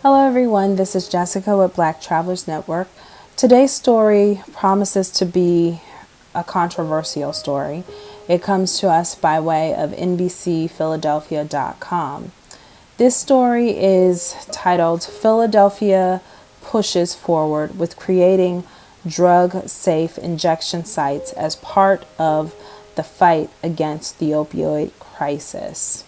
Hello everyone, this is Jessica with Black Travelers Network. Today's story promises to be a controversial story. It comes to us by way of NBCPhiladelphia.com. This story is titled Philadelphia Pushes Forward with Creating Drug-Safe Injection Sites as Part of the Fight Against the Opioid Crisis.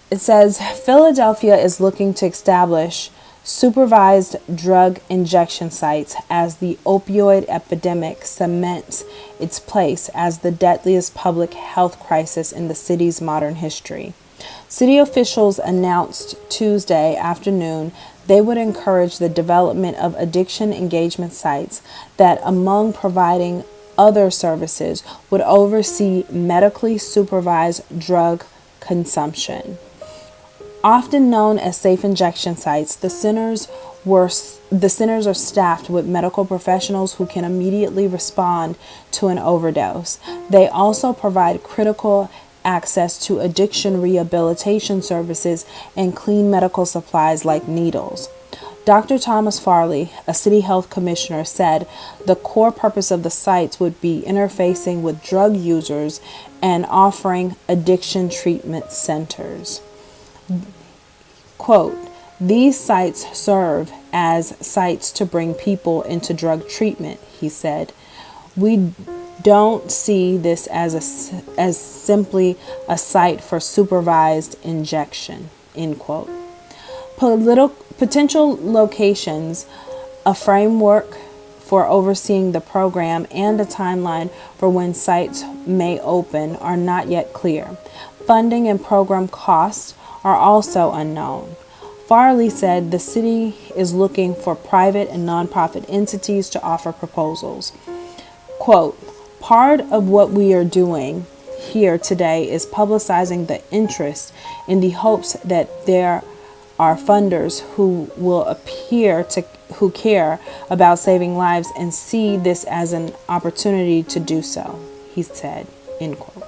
It says Philadelphia is looking to establish supervised drug injection sites as the opioid epidemic cements its place as the deadliest public health crisis in the city's modern history. City officials announced Tuesday afternoon they would encourage the development of addiction engagement sites that, among providing other services, would oversee medically supervised drug consumption. Often known as safe injection sites, the centers are staffed with medical professionals who can immediately respond to an overdose. They also provide critical access to addiction rehabilitation services and clean medical supplies like needles. Dr. Thomas Farley, a city health commissioner, said the core purpose of the sites would be interfacing with drug users and offering addiction treatment centers. Quote, "These sites serve as sites to bring people into drug treatment," he said. "We don't see this as simply a site for supervised injection," end quote. Potential locations, a framework for overseeing the program, and a timeline for when sites may open are not yet clear. Funding and program costs are also unknown. Farley said the city is looking for private and nonprofit entities to offer proposals. Quote, "Part of what we are doing here today is publicizing the interest in the hopes that there are funders who who care about saving lives and see this as an opportunity to do so," he said, end quote.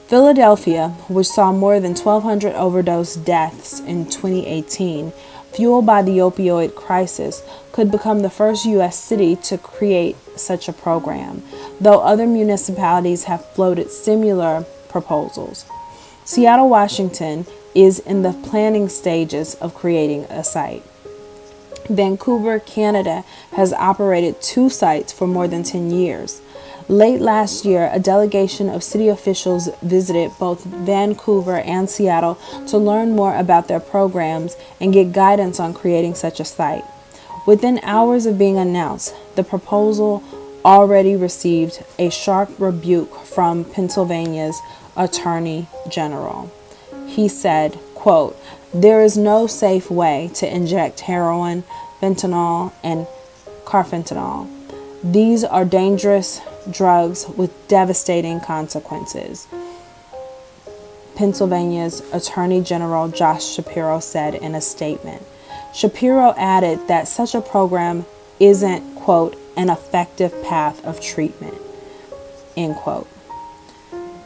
Philadelphia, which saw more than 1,200 overdose deaths in 2018, fueled by the opioid crisis, could become the first U.S. city to create such a program, though other municipalities have floated similar proposals. Seattle, Washington, is in the planning stages of creating a site. Vancouver, Canada, has operated 2 sites for more than 10 years. Late last year, a delegation of city officials visited both Vancouver and Seattle to learn more about their programs and get guidance on creating such a site. Within hours of being announced, the proposal already received a sharp rebuke from Pennsylvania's Attorney General. He said, quote, "There is no safe way to inject heroin, fentanyl, and carfentanil. These are dangerous drugs with devastating consequences," Pennsylvania's Attorney General Josh Shapiro said in a statement. Shapiro added that such a program isn't, quote, "an effective path of treatment," end quote.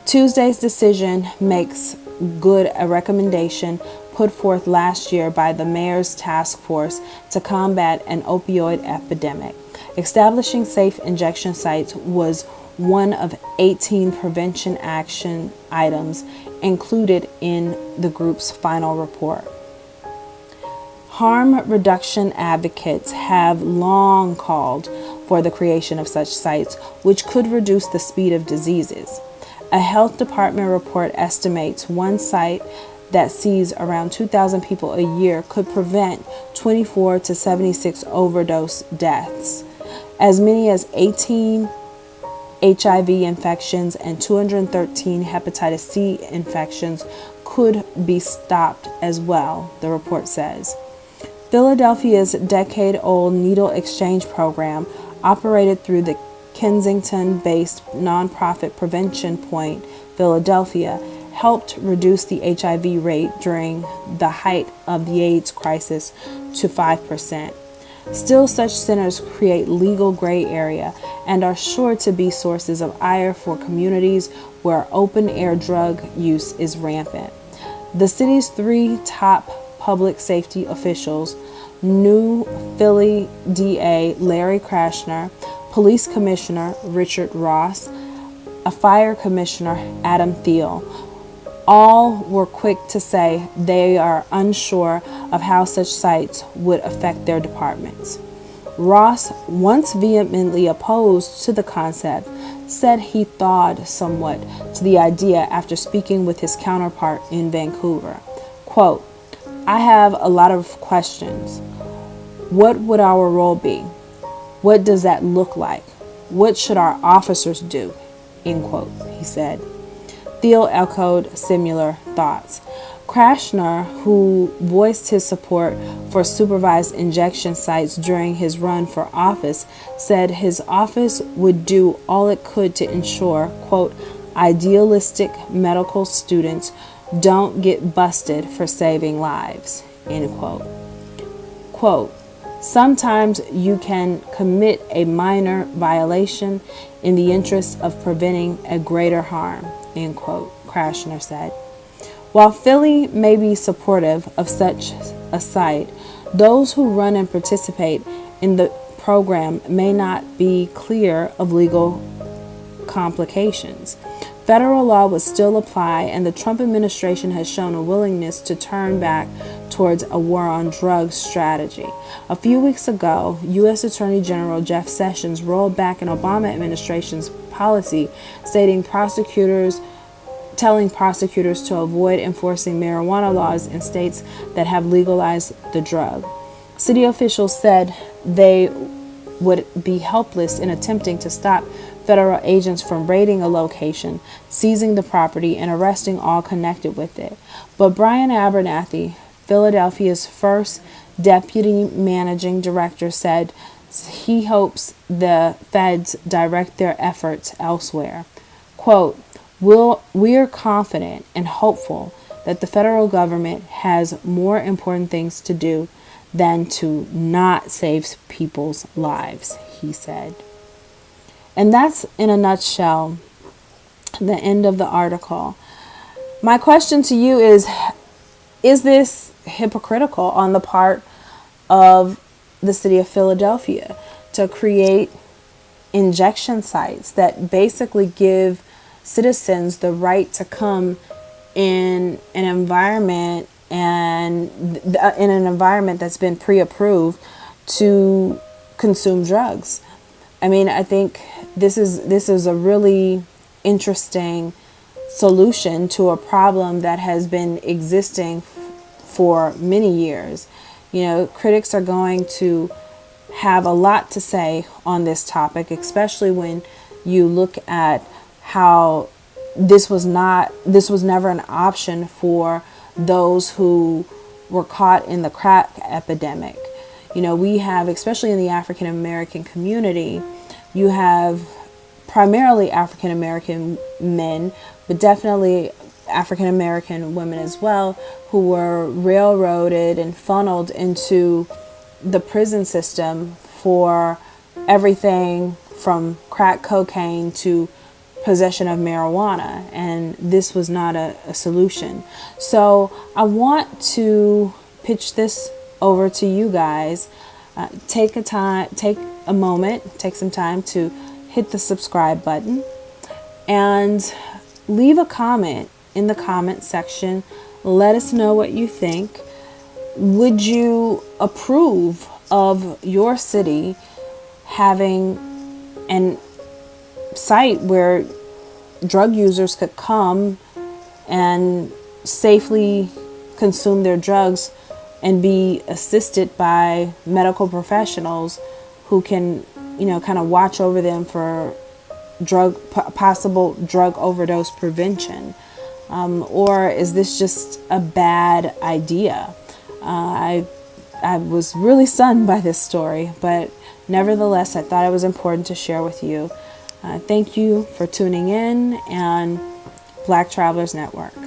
Tuesday's decision makes good a recommendation put forth last year by the mayor's task force to combat an opioid epidemic. Establishing safe injection sites was one of 18 prevention action items included in the group's final report. Harm reduction advocates have long called for the creation of such sites, which could reduce the speed of diseases. A health department report estimates one site that sees around 2,000 people a year could prevent 24 to 76 overdose deaths. As many as 18 HIV infections and 213 hepatitis C infections could be stopped as well, the report says. Philadelphia's decade-old needle exchange program, operated through the Kensington-based nonprofit Prevention Point Philadelphia, helped reduce the HIV rate during the height of the AIDS crisis to 5%. Still, such centers create legal gray area and are sure to be sources of ire for communities where open-air drug use is rampant. The city's 3 top public safety officials, new Philly DA Larry Krasner, Police Commissioner Richard Ross, a Fire Commissioner Adam Thiel. All were quick to say they are unsure of how such sites would affect their departments. Ross, once vehemently opposed to the concept, said he thawed somewhat to the idea after speaking with his counterpart in Vancouver. Quote, "I have a lot of questions. What would our role be? What does that look like? What should our officers do?" End quote, he said. Thiel echoed similar thoughts. Krasner, who voiced his support for supervised injection sites during his run for office, said his office would do all it could to ensure, quote, "idealistic medical students don't get busted for saving lives," end quote. Quote, "Sometimes you can commit a minor violation in the interest of preventing a greater harm," end quote, Krasner said. While Philly may be supportive of such a site, those who run and participate in the program may not be clear of legal complications. Federal law would still apply, and the Trump administration has shown a willingness to turn back towards a war on drugs strategy. A few weeks ago, U.S. Attorney General Jeff Sessions rolled back an Obama administration's policy telling prosecutors to avoid enforcing marijuana laws in states that have legalized the drug. City officials said they would be helpless in attempting to stop federal agents from raiding a location, seizing the property, and arresting all connected with it. But Brian Abernathy, Philadelphia's first deputy managing director, said he hopes the feds direct their efforts elsewhere. Quote, "We're confident and hopeful that the federal government has more important things to do than to not save people's lives," he said. And that's, in a nutshell, the end of the article. My question to you is this hypocritical on the part of the city of Philadelphia to create injection sites that basically give citizens the right to come in an environment that's been pre-approved to consume drugs? I mean, I think this is a really interesting solution to a problem that has been existing for many years. You know, critics are going to have a lot to say on this topic, especially when you look at how this was never an option for those who were caught in the crack epidemic. You know, we have, especially in the African American community, you have primarily African American men, but definitely African American women as well, who were railroaded and funneled into the prison system for everything from crack cocaine to possession of marijuana, and this was not a solution. So I want to pitch this over to you guys. Take some time to hit the subscribe button and leave a comment in the comment section. Let us know what you think. Would you approve of your city having an site where drug users could come and safely consume their drugs and be assisted by medical professionals who can, kind of watch over them for possible drug overdose prevention? Or is this just a bad idea? I was really stunned by this story, but nevertheless, I thought it was important to share with you. Thank you for tuning in, and Black Travelers Network.